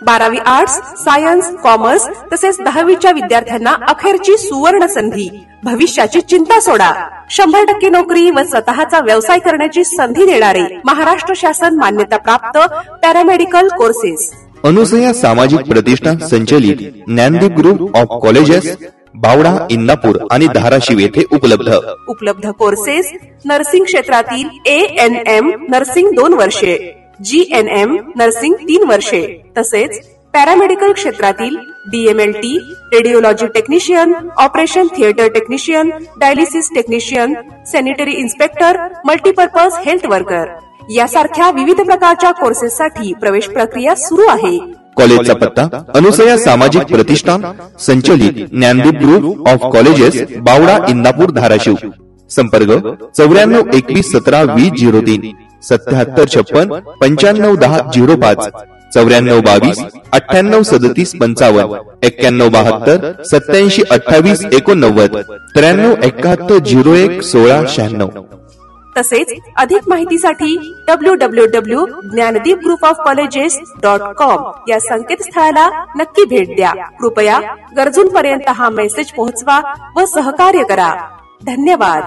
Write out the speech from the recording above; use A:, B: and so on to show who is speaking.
A: 12वी arts, science, commerce तसेच 10वीच्या विद्यार्थ्यांना अखेरची सुवर्ण संधी. भविष्याची चिंता सोडा. 100% नोकरी व स्वतःचा व्यवसाय करण्याची संधी देणारे महाराष्ट्र शासन मान्यता प्राप्त पॅरामेडिकल कोर्सेस.
B: अनुसया सामाजिक प्रतिष्ठान संचलित Dnyandeep group of colleges Bawada, Indapur आणि धाराशिव येथे उपलब्ध
A: कोर्सेस. नर्सिंग क्षेत्रातील ANM नर्सिंग 2 वर्षे, GNM नर्सिंग 3 वर्षे तसेच पॅरामेडिकल क्षेत्रातील DMLT, radiology technician, operation theatre technician, dialysis technician, sanitary inspector, multipurpose health worker यासारख्या विविध प्रकारच्या कोर्सेससाठी प्रवेश प्रक्रिया सुरू आहे.
B: कॉलेजचा पत्ता अनुसया सामाजिक प्रतिष्ठान संचलित Dnyandeep group of colleges Bawada, Indapur, Dharashiv. संपर्क 94 21 17 20 03, 77 56 95 10 05, 94 22 98 37 55, 91 72 87 28 89, 93 71 01 16 96.
A: तसेच अधिक माहितीसाठी www.ज्ञानदीप-group-of-colleges.com या संकेतस्थळाला नक्की भेट द्या. कृपया गरजूंपर्यंत हा मेसेज पोहोचवा व सहकार्य करा. धन्यवाद.